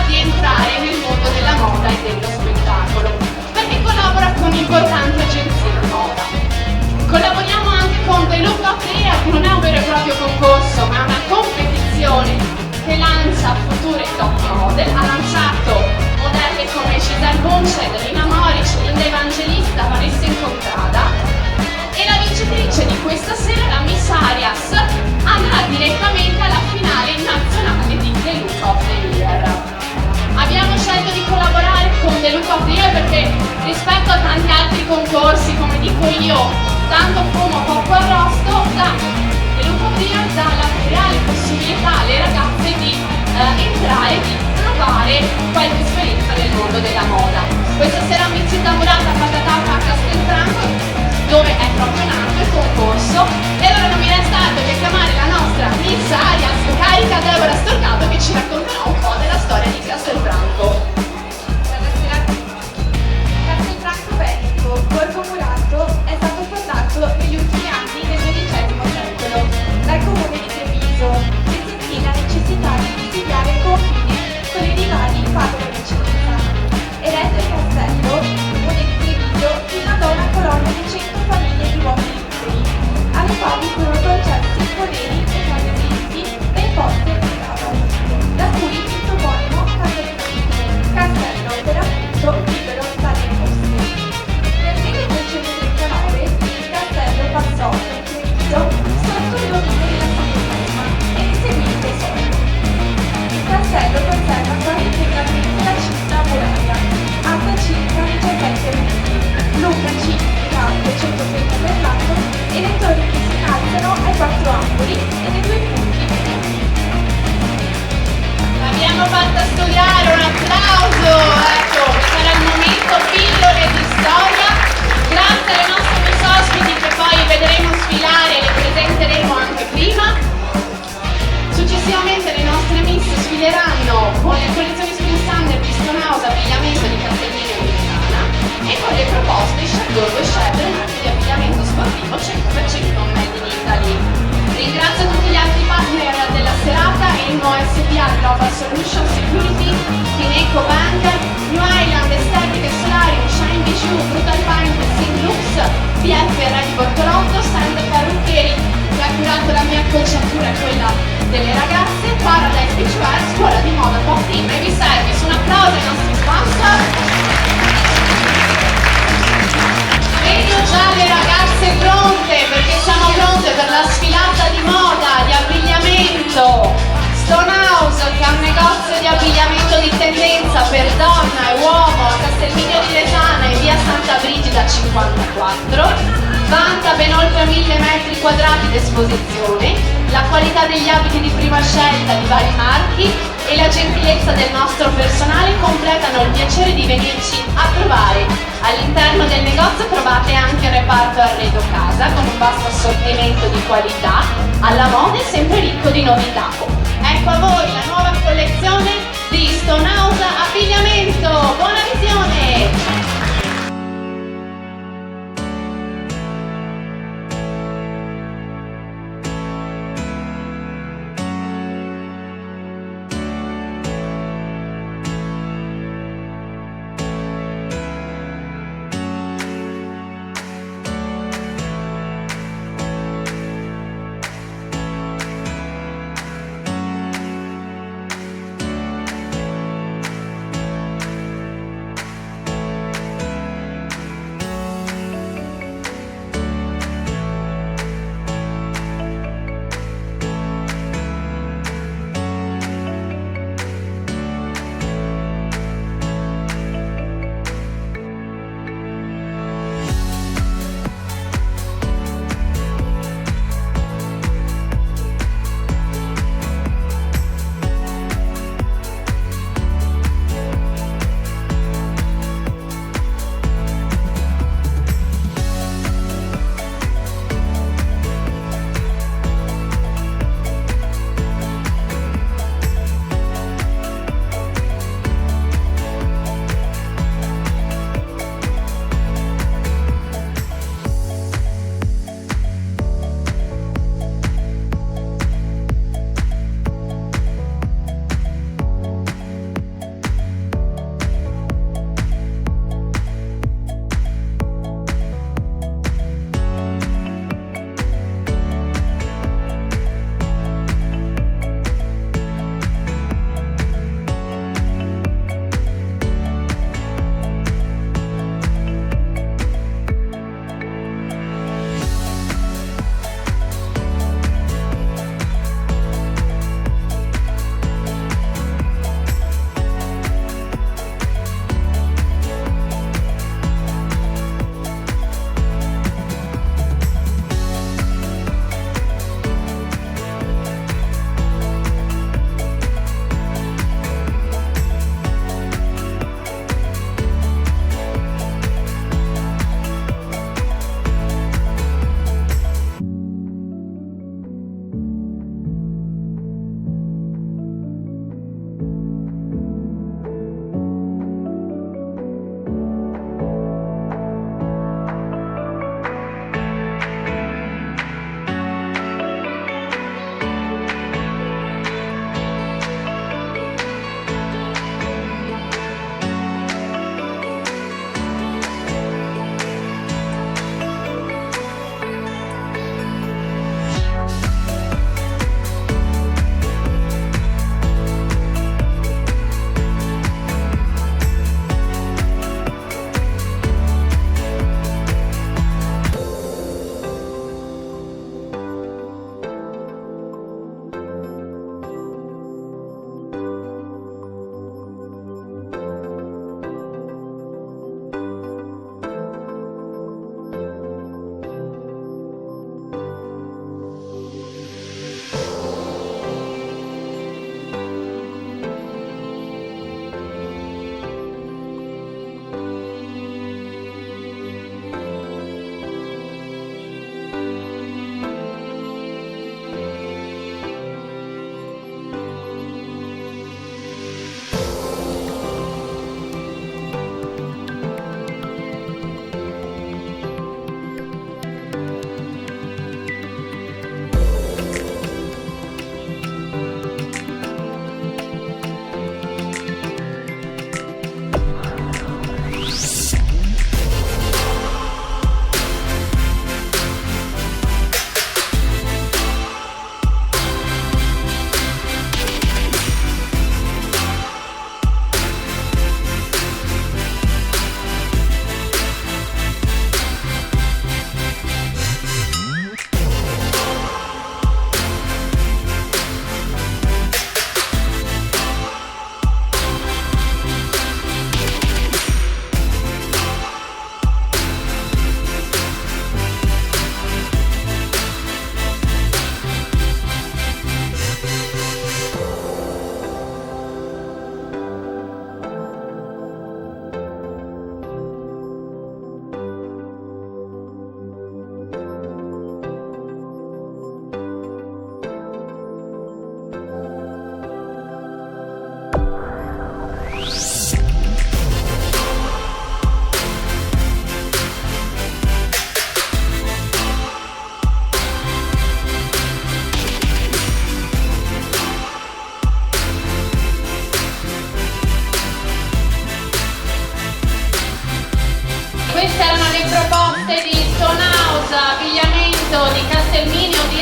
di entrare nel mondo della moda e dello spettacolo, perché collabora con importanti agenzie di moda. Collaboriamo anche con The Look of the Year, che non è un vero e proprio concorso, ma è una competizione che lancia future top model. Ha lanciato modelle come Giselle Bundchen, Lina Moric, Linda Evangelista, Vanessa Incontrada, e la vincitrice di questa sera, la Miss Arias, andrà direttamente alla finale nazionale di The Look of the Year. Abbiamo scelto di collaborare con The Look of the Year perché rispetto a tanti altri concorsi, come dico io, tanto fumo, poco arrosto, The Look of the Year dà la reale possibilità alle ragazze di entrare, di provare qualche esperienza nel mondo della moda. Questa sera a Mizzica Murata Patatata a Castelfranco, dove è proprio nato il concorso, e allora non mi resta altro che chiamare la nostra Miss Arias carica Deborah Storcato, che ci racconterà un po' della storia di Castelfranco. Castelfranco Veneto, Borgo Murato, è stato fondato negli ultimi anni del XII secolo dal comune di Treviso, che sentì la necessità di distigliare il confine con i rivali Padova e Vicenza. Eretto il castello, il comune di Treviso fondò una colonna di 100 famiglie di uomini liberi, alle quali furono concessi poderi e case tristi e imposte e cavali, da cui il toponimo castello per appunto libero dalle imposte. Nel 1239 il castello passò per Treviso sotto il dominio della Santissima e ne seguì il tesoro. Il castello conserva quasi integralmente la cinta muraria, alta circa 17 metri, lunga circa 230 per lato e le torri che si alzano ai 4 angoli e nei 2 punti mediani. L'abbiamo fatta studiare, un applauso! Ecco, sarà il momento pillole di storia. Grazie alle nostre miss ospiti che poi vedremo sfilare e le presenteremo anche prima. Successivamente le nostre miss sfileranno con le collezioni spring standard di Stone House, abbigliamento di Castellino e Milana, e con le proposte Château e Chevre, marchi di abbigliamento sportivo 100% made in Italy. Ringrazio tutti gli altri partner della serata: Elmo SPA, Global Solution Security, Fineco Bank, New Island Aesthetic e Solarium, Shine Bijou, Brutal Pine, Sing Lux, BF Ready Bortolotto, Stand Parrucchieri, che ha curato la mia acconciatura e quella delle ragazze, Paradise Beachwear, scuola di moda Pop Team e V-Service. Un applauso ai nostri sponsor. Vedo già le ragazze pronte, perché siamo pronte per la sfilata di moda, di abbigliamento. Stone House, che è un negozio di abbigliamento di tendenza per donna e uomo a Castelmigno di Resana e via Santa Brigida 54, vanta ben oltre 1000 metri quadrati di esposizione, la qualità degli abiti di prima scelta di vari marchi e la gentilezza del nostro personale completano il piacere di venirci a trovare. All'interno del negozio trovate anche il reparto arredo casa con un vasto assortimento di qualità alla moda e sempre ricco di novità. Ecco a voi la nuova collezione di Stone House Abbigliamento. Buona visione!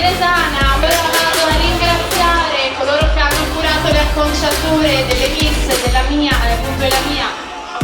Lesana. Allora vado a ringraziare coloro che hanno curato le acconciature delle miss della mia, appunto della mia,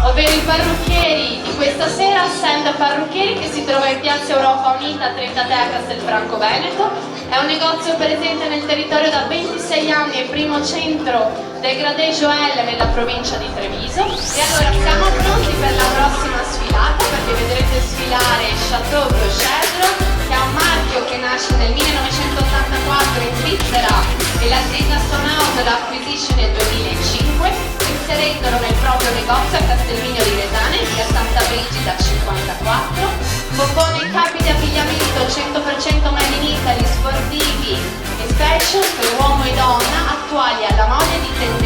ovvero i parrucchieri di questa sera, Send Parrucchieri, che si trova in piazza Europa Unita 33 a Castelfranco Veneto. È un negozio presente nel territorio da 26 anni e primo centro del Gradé Joel nella provincia di Treviso. E allora siamo pronti per la prossima sfilata, perché vedrete sfilare Chateau Procedro, che è un marchio che nasce nel 1984 in Svizzera e l'azienda Sonaut la acquisisce nel 2005, inserendolo nel proprio negozio a Castelmigno di Lesane, in via Santa Brigida 54. Propone capi di abbigliamento 100% made in Italy, sportivi e fashion per uomo e donna, attuali alla moda e di tendenza